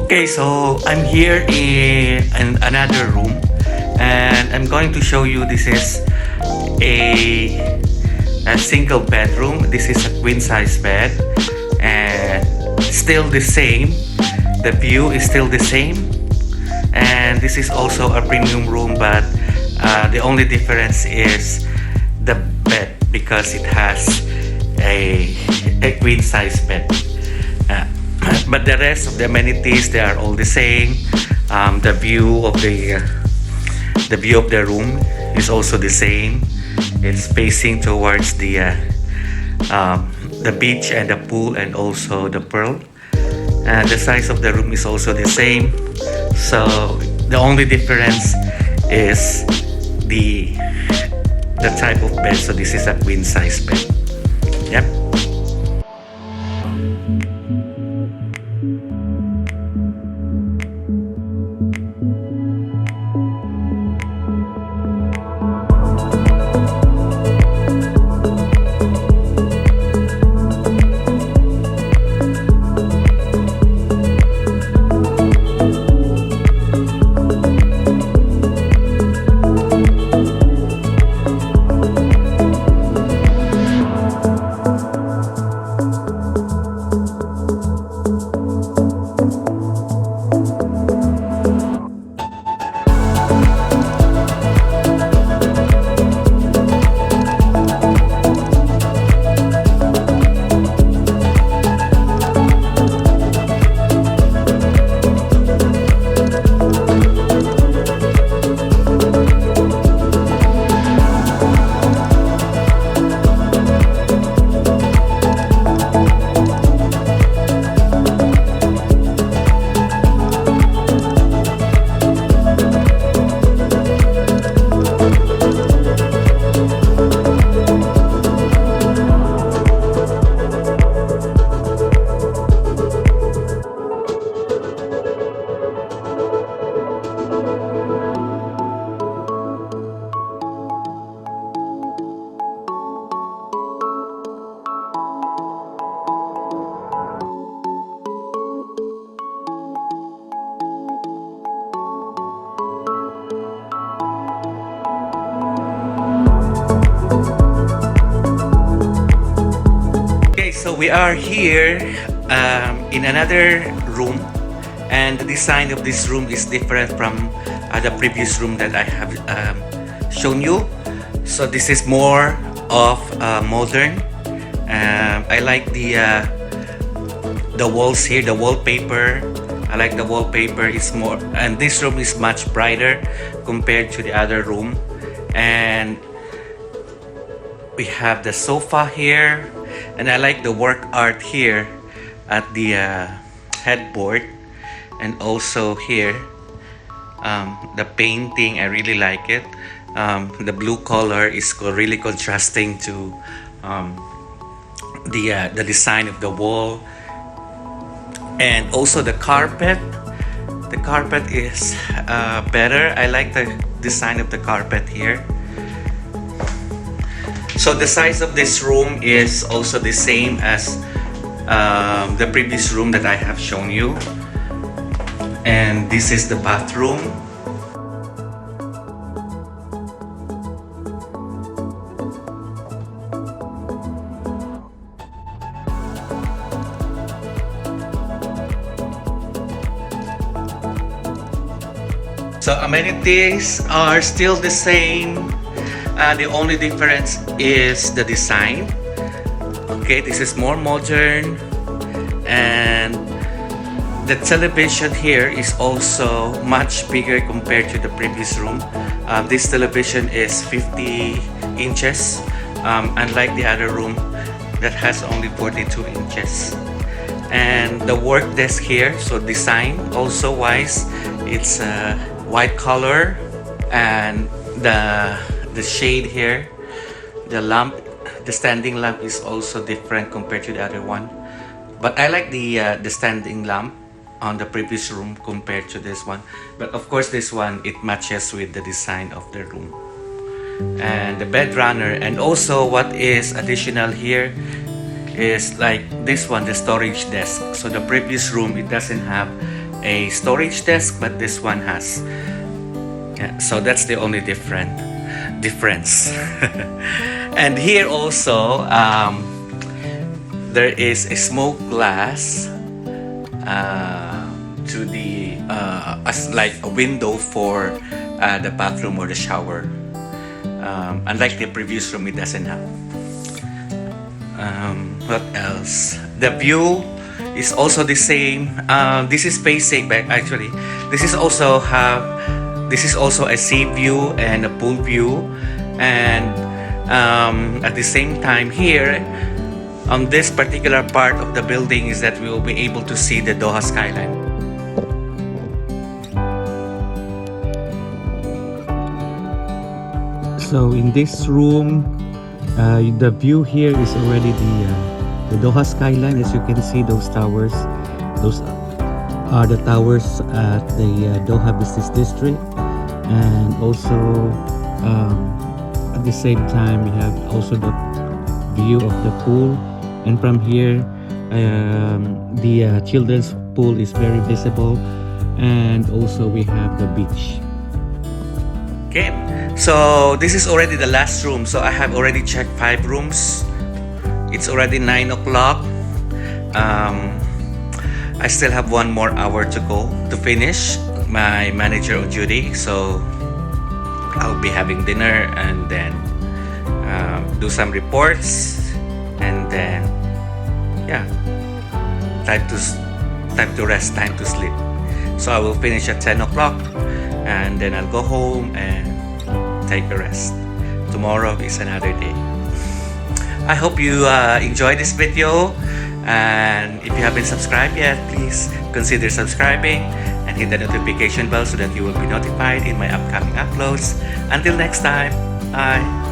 Okay, so I'm here in another room and I'm going to show you this is a single bedroom. This is a queen size bed and still the same. The view is still the same, and this is also a premium room, but the only difference is the bed because it has a queen size bed. But the rest of the amenities, they are all the same. The view of the room is also the same. It's facing towards the beach and the pool and also the pearl. The size of the room is also the same. So the only difference is the type of bed. So this is a queen size bed. Yep. So we are here in another room, and the design of this room is different from the previous room that I have shown you. So this is more of modern. I like the walls here, the wallpaper. I like the wallpaper. It's more, and this room is much brighter compared to the other room. And we have the sofa here. And I like the work art here at the headboard, and also here the painting. I really like it. The blue color is really contrasting to the design of the wall, and also the carpet. The carpet is better. I like the design of the carpet here. So the size of this room is also the same as the previous room that I have shown you. And this is the bathroom. So amenities are still the same. The only difference is the design. Okay, this is more modern, and the television here is also much bigger compared to the previous room. This television is 50 inches, unlike the other room that has only 42 inches. And the work desk here, so design also wise, it's a white color, and the shade here, the lamp, the standing lamp is also different compared to the other one. But I like the standing lamp on the previous room compared to this one. But of course this one, it matches with the design of the room. And the bed runner, and also what is additional here is like this one, the storage desk. So the previous room, it doesn't have a storage desk, but this one has. Yeah, so that's the only difference. And here also, there is a smoke glass to the as like a window for the bathroom or the shower. Unlike the previous room, it doesn't have. What else? The view is also the same. This is facing back actually. This is also a sea view and a pool view, and at the same time here on this particular part of the building is that we will be able to see the Doha skyline. So in this room, the view here is already the Doha skyline. As you can see, those towers, those are the towers at the Doha Business District, and also at the same time we have also the view of the pool, and from here the children's pool is very visible, and also we have the beach. Okay, so this is already the last room. So I have already checked 5 rooms. It's already 9 o'clock. I still have 1 more hour to go to finish my manager on duty. So I'll be having dinner and then do some reports, and then yeah, time to rest, time to sleep. So I will finish at 10 o'clock and then I'll go home and take a rest. Tomorrow is another day. I hope you enjoyed this video, and if you haven't subscribed yet, please consider subscribing and hit the notification bell so that you will be notified in my upcoming uploads. Until next time, bye.